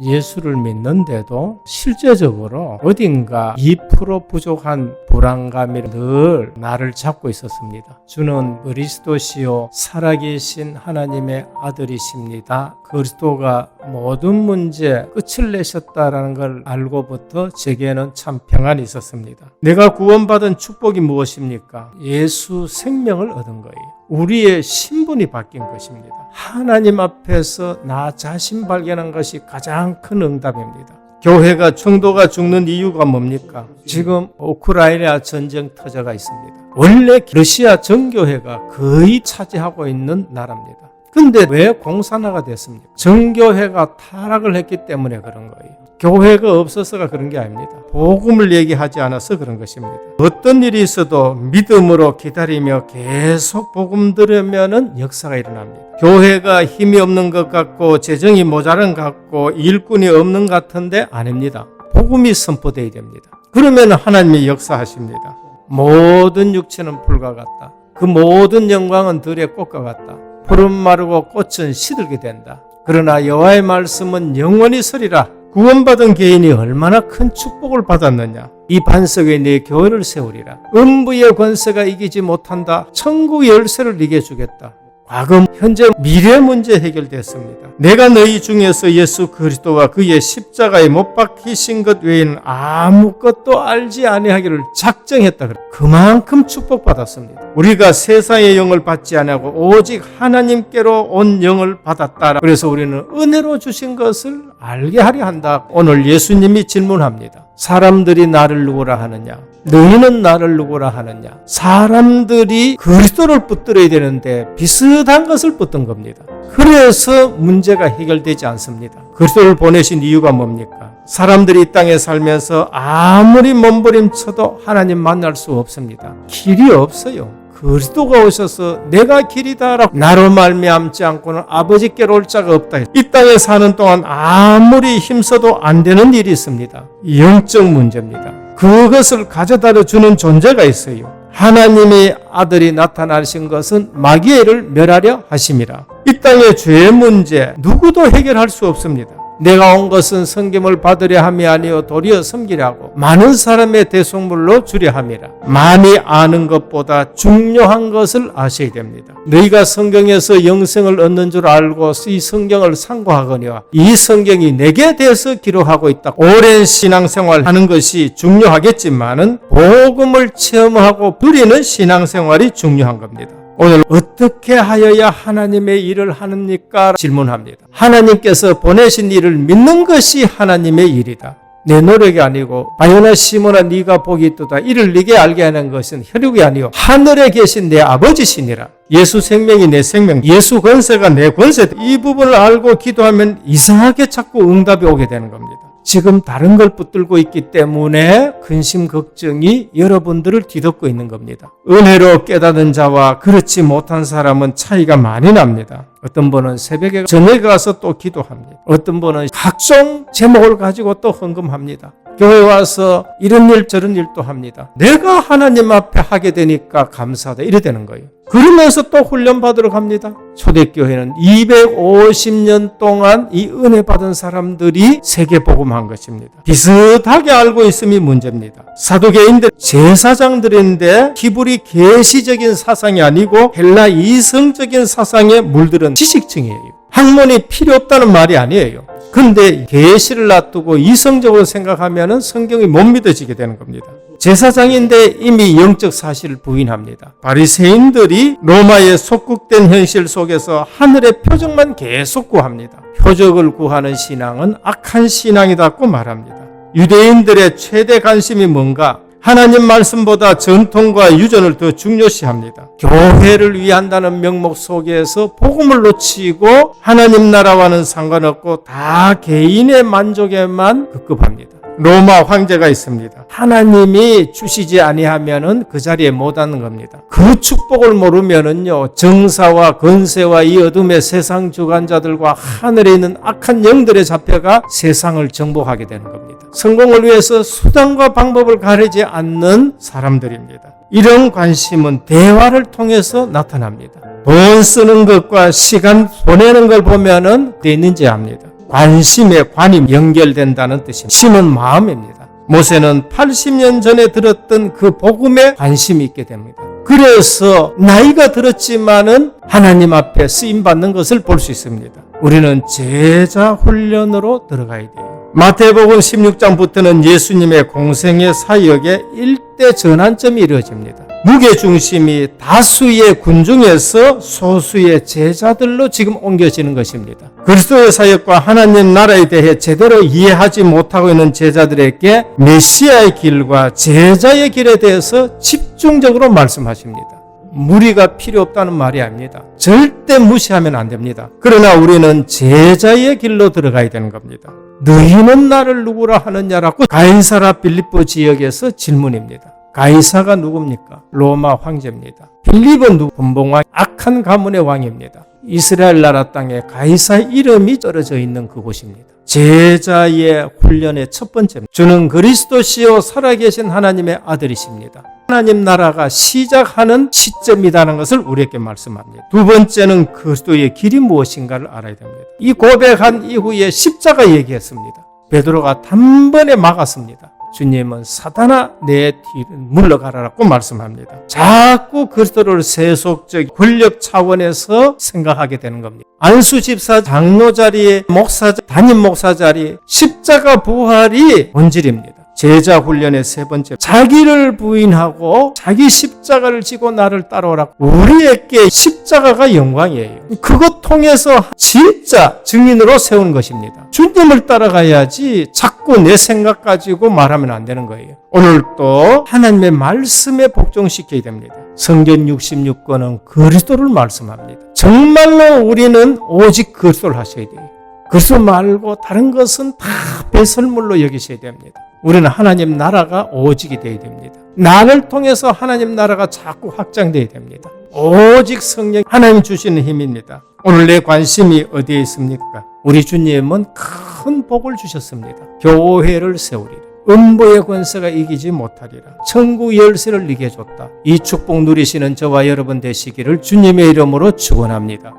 예수를 믿는데도 실제적으로 어딘가 2% 부족한 불안감이 늘 나를 잡고 있었습니다. 주는 그리스도시요 살아계신 하나님의 아들이십니다. 그리스도가 모든 문제 끝을 내셨다라는 걸 알고부터 제게는 참 평안이 있었습니다. 내가 구원받은 축복이 무엇입니까? 예수 생명을 얻은 거예요. 우리의 신분이 바뀐 것입니다. 하나님 앞에서 나 자신 발견한 것이 가장 큰 응답입니다. 교회가 성도가 죽는 이유가 뭡니까? 지금 우크라이나 전쟁 터져가 있습니다. 원래 러시아 정교회가 거의 차지하고 있는 나라입니다. 근데 왜 공산화가 됐습니까? 정교회가 타락을 했기 때문에 그런 거예요. 교회가 없어서가 그런 게 아닙니다. 복음을 얘기하지 않아서 그런 것입니다. 어떤 일이 있어도 믿음으로 기다리며 계속 복음 들으면 역사가 일어납니다. 교회가 힘이 없는 것 같고 재정이 모자란 것 같고 일꾼이 없는 것 같은데 아닙니다. 복음이 선포되어야 됩니다. 그러면 하나님이 역사하십니다. 모든 육체는 풀과 같다. 그 모든 영광은 들의 꽃과 같다. 푸른 마르고 꽃은 시들게 된다. 그러나 여호와의 말씀은 영원히 서리라. 구원받은 개인이 얼마나 큰 축복을 받았느냐. 이 반석에 내 교회를 세우리라. 음부의 권세가 이기지 못한다. 천국 열쇠를 네게 주겠다. 과거, 현재, 미래 문제 해결됐습니다. 내가 너희 중에서 예수 그리스도와 그의 십자가에 못 박히신 것 외에는 아무것도 알지 아니하기를 작정했다. 그만큼 축복받았습니다. 우리가 세상의 영을 받지 아니하고 오직 하나님께로 온 영을 받았다. 그래서 우리는 은혜로 주신 것을 알게 하려 한다. 오늘 예수님이 질문합니다. 사람들이 나를 누구라 하느냐? 너희는 나를 누구라 하느냐? 사람들이 그리스도를 붙들어야 되는데 비슷한 것을 붙든 겁니다. 그래서 문제가 해결되지 않습니다. 그리스도를 보내신 이유가 뭡니까? 사람들이 이 땅에 살면서 아무리 몸부림쳐도 하나님 만날 수 없습니다. 길이 없어요. 그리스도가 오셔서 내가 길이다라고 나로 말미암지 않고는 아버지께로 올 자가 없다. 이 땅에 사는 동안 아무리 힘써도 안 되는 일이 있습니다. 영적 문제입니다. 그것을 가져다 주는 존재가 있어요. 하나님의 아들이 나타나신 것은 마귀를 멸하려 하심이라. 이 땅의 죄의 문제 누구도 해결할 수 없습니다. 내가 온 것은 섬김을 받으려 함이 아니요 도리어 섬기려고 많은 사람의 대속물로 주려 함이라. 많이 아는 것보다 중요한 것을 아셔야 됩니다. 너희가 성경에서 영생을 얻는 줄 알고 이 성경을 상고하거니와 이 성경이 내게 대해서 기록하고 있다. 오랜 신앙생활 하는 것이 중요하겠지만은 복음을 체험하고 누리는 신앙생활이 중요한 겁니다. 오늘 어떻게 하여야 하나님의 일을 하느니까 질문합니다. 하나님께서 보내신 일을 믿는 것이 하나님의 일이다. 내 노력이 아니고 바요나 시몬아 네가 복이 있도다. 이를 네게 알게 하는 것은 혈육이 아니요 하늘에 계신 내 아버지시니라. 예수 생명이 내 생명, 예수 권세가 내 권세. 이 부분을 알고 기도하면 이상하게 자꾸 응답이 오게 되는 겁니다. 지금 다른 걸 붙들고 있기 때문에 근심 걱정이 여러분들을 뒤덮고 있는 겁니다. 은혜로 깨닫는 자와 그렇지 못한 사람은 차이가 많이 납니다. 어떤 분은 새벽에 저녁에 가서 또 기도합니다. 어떤 분은 각종 제목을 가지고 또 헌금합니다. 교회 와서 이런 일 저런 일도 합니다. 내가 하나님 앞에 하게 되니까 감사하다 이래 되는 거예요. 그러면서 또 훈련 받으러 갑니다. 초대교회는 250년 동안 이 은혜 받은 사람들이 세계복음한 것입니다. 비슷하게 알고 있음이 문제입니다. 사두개인들 제사장들인데 히브리 계시적인 사상이 아니고 헬라 이성적인 사상에 물들은 지식층이에요. 학문이 필요 없다는 말이 아니에요. 근데 계시를 놔두고 이성적으로 생각하면 성경이 못 믿어지게 되는 겁니다. 제사장인데 이미 영적 사실을 부인합니다. 바리새인들이 로마의 속국된 현실 속에서 하늘의 표적만 계속 구합니다. 표적을 구하는 신앙은 악한 신앙이라고 말합니다. 유대인들의 최대 관심이 뭔가? 하나님 말씀보다 전통과 유전을 더 중요시합니다. 교회를 위한다는 명목 속에서 복음을 놓치고 하나님 나라와는 상관없고 다 개인의 만족에만 급급합니다. 로마 황제가 있습니다. 하나님이 주시지 아니하면은 그 자리에 못 앉는 겁니다. 그 축복을 모르면은요, 정사와 권세와 이 어둠의 세상 주관자들과 하늘에 있는 악한 영들에 잡혀가 세상을 정복하게 되는 겁니다. 성공을 위해서 수단과 방법을 가리지 않는 사람들입니다. 이런 관심은 대화를 통해서 나타납니다. 돈 쓰는 것과 시간 보내는 걸 보면은 어디 있는지 압니다. 관심에 관이 연결된다는 뜻입니다. 심은 마음입니다. 모세는 80년 전에 들었던 그 복음에 관심이 있게 됩니다. 그래서 나이가 들었지만은 하나님 앞에 쓰임받는 것을 볼 수 있습니다. 우리는 제자 훈련으로 들어가야 돼요. 마태복음 16장부터는 예수님의 공생의 사역의 일대 전환점이 이루어집니다. 무게중심이 다수의 군중에서 소수의 제자들로 지금 옮겨지는 것입니다. 그리스도의 사역과 하나님 나라에 대해 제대로 이해하지 못하고 있는 제자들에게 메시아의 길과 제자의 길에 대해서 집중적으로 말씀하십니다. 무리가 필요 없다는 말이 아닙니다. 절대 무시하면 안 됩니다. 그러나 우리는 제자의 길로 들어가야 되는 겁니다. 너희는 나를 누구라 하느냐라고 가이사라 빌립보 지역에서 질문입니다. 가이사가 누굽니까? 로마 황제입니다. 빌립은 누구? 분봉왕, 악한 가문의 왕입니다. 이스라엘 나라 땅에 가이사 이름이 떨어져 있는 그곳입니다. 제자의 훈련의 첫 번째입니다. 주는 그리스도시요 살아계신 하나님의 아들이십니다. 하나님 나라가 시작하는 시점이라는 것을 우리에게 말씀합니다. 두 번째는 그리스도의 길이 무엇인가를 알아야 됩니다. 이 고백한 이후에 십자가 얘기했습니다. 베드로가 단번에 막았습니다. 주님은 사단아 내 뒤를 물러가라라고 말씀합니다. 자꾸 그리스도를 세속적 권력 차원에서 생각하게 되는 겁니다. 안수 집사 장로 자리에 목사 담임 목사 자리 십자가 부활이 본질입니다. 제자 훈련의 세 번째, 자기를 부인하고 자기 십자가를 지고 나를 따라오라. 우리에게 십자가가 영광이에요. 그것 통해서 진짜 증인으로 세우는 것입니다. 주님을 따라가야지 자꾸 내 생각 가지고 말하면 안 되는 거예요. 오늘 또 하나님의 말씀에 복종시켜야 됩니다. 성경 66권은 그리스도를 말씀합니다. 정말로 우리는 오직 그리스도를 하셔야 돼요. 그리스도 말고 다른 것은 다 배설물로 여기셔야 됩니다. 우리는 하나님 나라가 오직이 되어야 됩니다. 나를 통해서 하나님 나라가 자꾸 확장되어야 됩니다. 오직 성령 하나님 주시는 힘입니다. 오늘 내 관심이 어디에 있습니까? 우리 주님은 큰 복을 주셨습니다. 교회를 세우리라. 음부의 권세가 이기지 못하리라. 천국 열쇠를 네게 줬다. 이 축복 누리시는 저와 여러분 되시기를 주님의 이름으로 축원합니다.